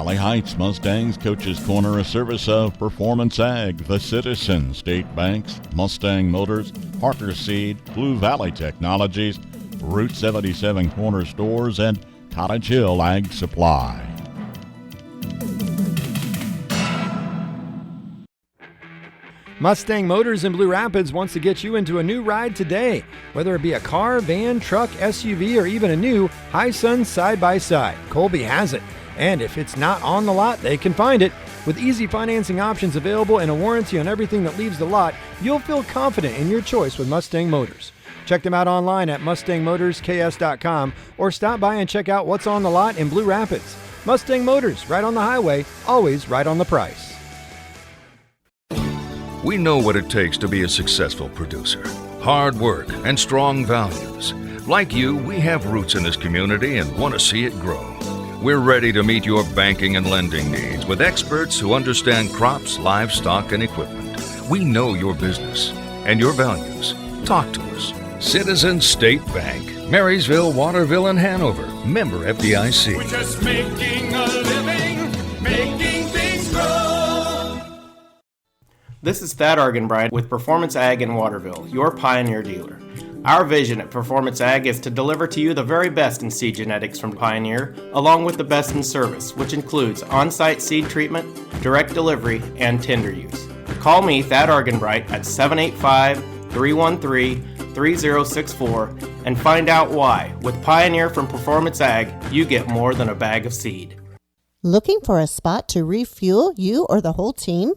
Valley Heights Mustangs Coach's Corner, a service of Performance Ag, The Citizen, State Banks, Mustang Motors, Parker Seed, Blue Valley Technologies, Route 77 Corner Stores, and Cottage Hill Ag Supply. Mustang Motors in Blue Rapids wants to get you into a new ride today. Whether it be a car, van, truck, SUV, or even a new Hisun side-by-side, Colby has it. And if it's not on the lot, they can find it. With easy financing options available and a warranty on everything that leaves the lot, you'll feel confident in your choice with Mustang Motors. Check them out online at mustangmotorsks.com or stop by and check out what's on the lot in Blue Rapids. Mustang Motors, right on the highway, always right on the price. We know what it takes to be a successful producer. Hard work and strong values. Like you, we have roots in this community and want to see it grow. We're ready to meet your banking and lending needs with experts who understand crops, livestock, and equipment. We know your business and your values. Talk to us. Citizen State Bank, Marysville, Waterville, and Hanover. Member FDIC. We're just making a living, making things grow. This is Thad Arganbright with Performance Ag in Waterville, your Pioneer dealer. Our vision at Performance Ag is to deliver to you the very best in seed genetics from Pioneer, along with the best in service, which includes on-site seed treatment, direct delivery, and tender use. Call me, Thad Arganbright, at 785-313-3064 and find out why. With Pioneer from Performance Ag, you get more than a bag of seed. Looking for a spot to refuel you or the whole team?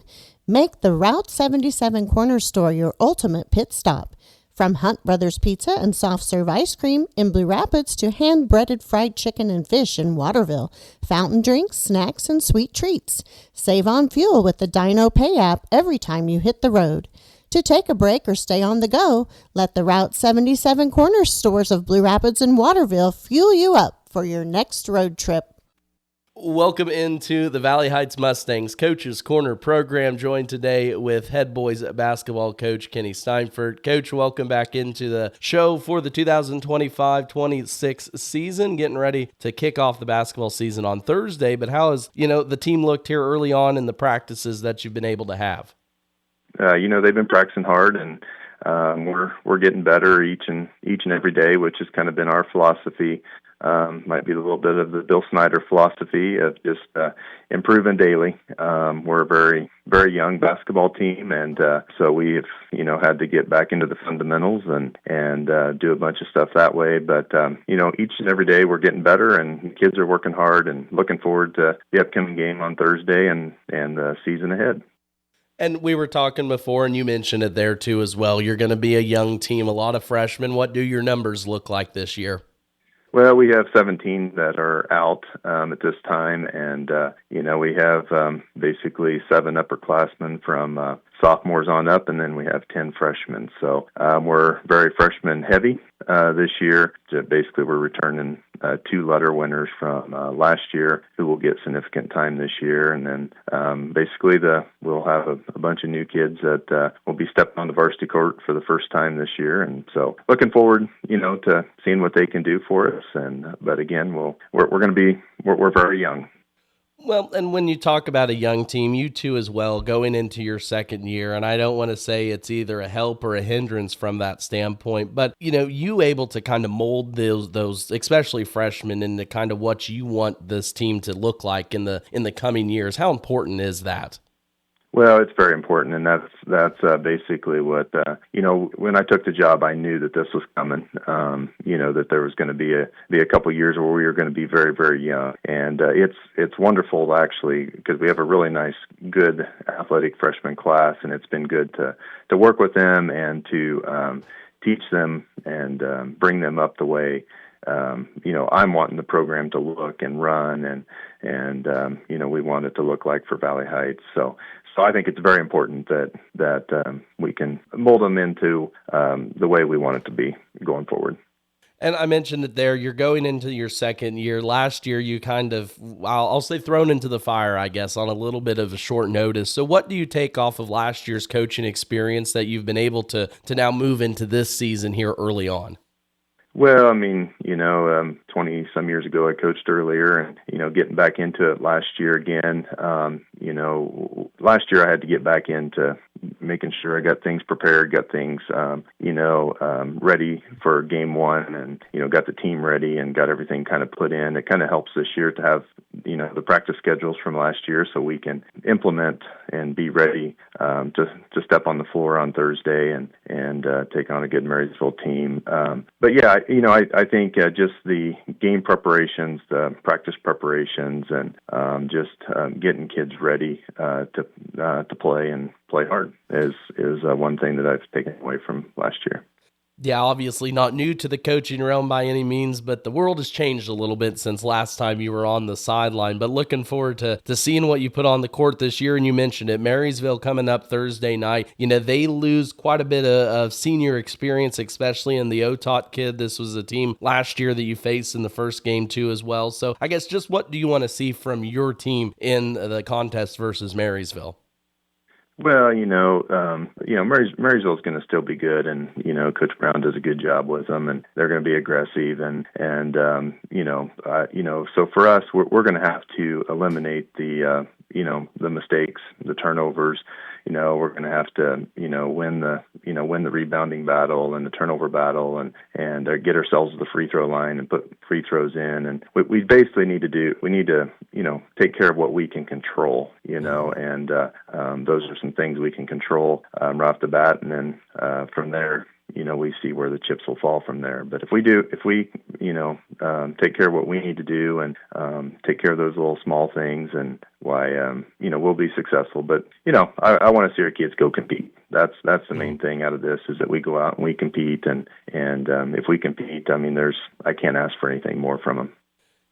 Make the Route 77 Corner Store your ultimate pit stop. From Hunt Brothers Pizza and soft serve ice cream in Blue Rapids to hand-breaded fried chicken and fish in Waterville, fountain drinks, snacks, and sweet treats. Save on fuel with the Dino Pay app every time you hit the road. To take a break or stay on the go, let the Route 77 Corner Stores of Blue Rapids and Waterville fuel you up for your next road trip. Welcome into the Valley Heights Mustangs Coach's Corner program, joined today with head boys basketball coach Kenny Steinfort. Coach, welcome back into the show for the 2025-26 season, getting ready to kick off the basketball season on Thursday. But how has, the team looked here early on in the practices that you've been able to have? They've been practicing hard, and we're getting better each and every day, which has kind of been our philosophy. Might be a little bit of the Bill Snyder philosophy of just improving daily. We're a very, very young basketball team, and so we've had to get back into the fundamentals and do a bunch of stuff that way. But each and every day we're getting better, and kids are working hard and looking forward to the upcoming game on Thursday and the season ahead. And we were talking before, and you mentioned it there too as well. You're going to be a young team, a lot of freshmen. What do your numbers look like this year? Well, we have 17 that are out at this time, and we have basically 7 upperclassmen from sophomores on up, and then we have 10 freshmen. So we're very freshman heavy this year. So basically, we're returning 2 letter winners from last year who will get significant time this year, and then basically we'll have a bunch of new kids that will be stepping on the varsity court for the first time this year, and so looking forward, to seeing what they can do for us. But again, we're going to be we're very young. Well, and when you talk about a young team, you too as well, going into your second year, and I don't want to say it's either a help or a hindrance from that standpoint, but, you able to kind of mold those, especially freshmen, into kind of what you want this team to look like in the coming years. How important is that? Well, it's very important, and that's basically what when I took the job, I knew that this was coming. That there was going to be a couple of years where we were going to be very, very young, and it's wonderful actually because we have a really nice, good athletic freshman class, and it's been good to work with them and to teach them and bring them up the way I'm wanting the program to look and run, and we want it to look like for Valley Heights. So I think it's very important that we can mold them into the way we want it to be going forward. And I mentioned it there, you're going into your second year. Last year, you kind of, I'll say thrown into the fire, I guess, on a little bit of a short notice. So what do you take off of last year's coaching experience that you've been able to now move into this season here early on? Well, I mean, 20 some years ago I coached earlier, and, getting back into it last year again. Last year I had to get back into making sure I got things prepared, got things, ready for game one, and, got the team ready and got everything kind of put in. It kind of helps this year to have, the practice schedules from last year so we can implement and be ready to step on the floor on Thursday and take on a good Marysville team. But yeah, I think just the game preparations, the practice preparations, and just getting kids ready to play and play hard is one thing that I've taken away from last year. Yeah, obviously not new to the coaching realm by any means, but the world has changed a little bit since last time you were on the sideline. But looking forward to seeing what you put on the court this year. And you mentioned it, Marysville coming up Thursday night. They lose quite a bit of senior experience, especially in the OTOT kid. This was a team last year that you faced in the first game too as well. So I guess just what do you want to see from your team in the contest versus Marysville? Well, Marysville's going to still be good, and Coach Brown does a good job with them, and they're going to be aggressive, and so for us, we're going to have to eliminate the mistakes, the turnovers. We're going to have to win the rebounding battle and the turnover battle, and get ourselves to the free throw line and put free throws in. And we basically need to take care of what we can control, and those are some things we can control right off the bat, and then from there, we see where the chips will fall from there. But if we take care of what we need to do and take care of those little small things, and we'll be successful. But I want to see our kids go compete. That's the main thing out of this, is that we go out and we compete, and if we compete, I can't ask for anything more from them.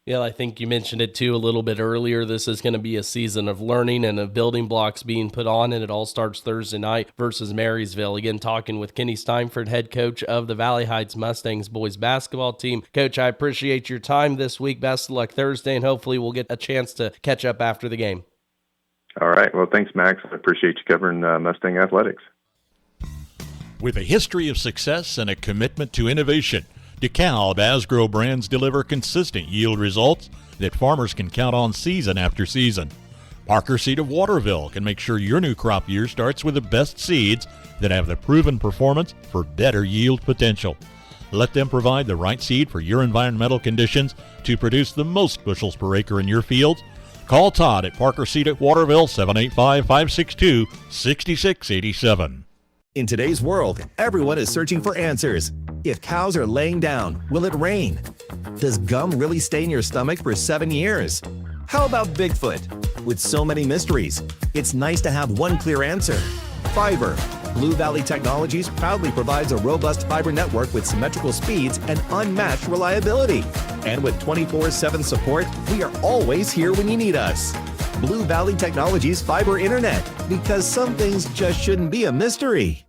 Yeah, I think you mentioned it too a little bit earlier. This is going to be a season of learning and of building blocks being put on, and it all starts Thursday night versus Marysville. Again, talking with Kenny Steinford, head coach of the Valley Heights Mustangs boys basketball team. Coach, I appreciate your time this week. Best of luck Thursday, and hopefully we'll get a chance to catch up after the game. All right. Well, thanks, Max. I appreciate you covering Mustang athletics. With a history of success and a commitment to innovation, DeKalb Asgrow brands deliver consistent yield results that farmers can count on season after season. Parker Seed of Waterville can make sure your new crop year starts with the best seeds that have the proven performance for better yield potential. Let them provide the right seed for your environmental conditions to produce the most bushels per acre in your fields. Call Todd at Parker Seed at Waterville, 785-562-6687. In today's world, everyone is searching for answers. If cows are laying down, will it rain? Does gum really stay in your stomach for 7 years? How about Bigfoot? With so many mysteries, it's nice to have one clear answer. Fiber. Blue Valley Technologies proudly provides a robust fiber network with symmetrical speeds and unmatched reliability. And with 24/7 support, we are always here when you need us. Blue Valley Technologies Fiber Internet, because some things just shouldn't be a mystery.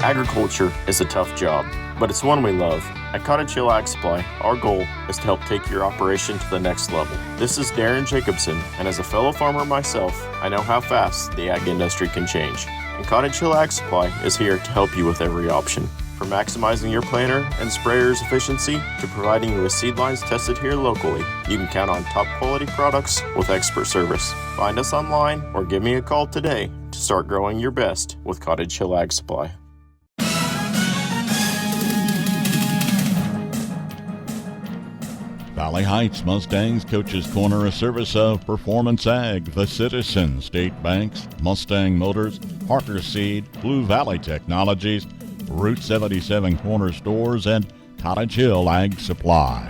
Agriculture is a tough job, but it's one we love. At Cottage Hill Ag Supply, our goal is to help take your operation to the next level. This is Darren Jacobson, and as a fellow farmer myself, I know how fast the ag industry can change. And Cottage Hill Ag Supply is here to help you with every option. From maximizing your planter and sprayer's efficiency to providing you with seed lines tested here locally, you can count on top quality products with expert service. Find us online or give me a call today to start growing your best with Cottage Hill Ag Supply. Valley Heights Mustangs Coaches Corner, a service of Performance Ag, The Citizen, State Banks, Mustang Motors, Parker Seed, Blue Valley Technologies, Route 77 Corner Stores, and Cottage Hill Ag Supply.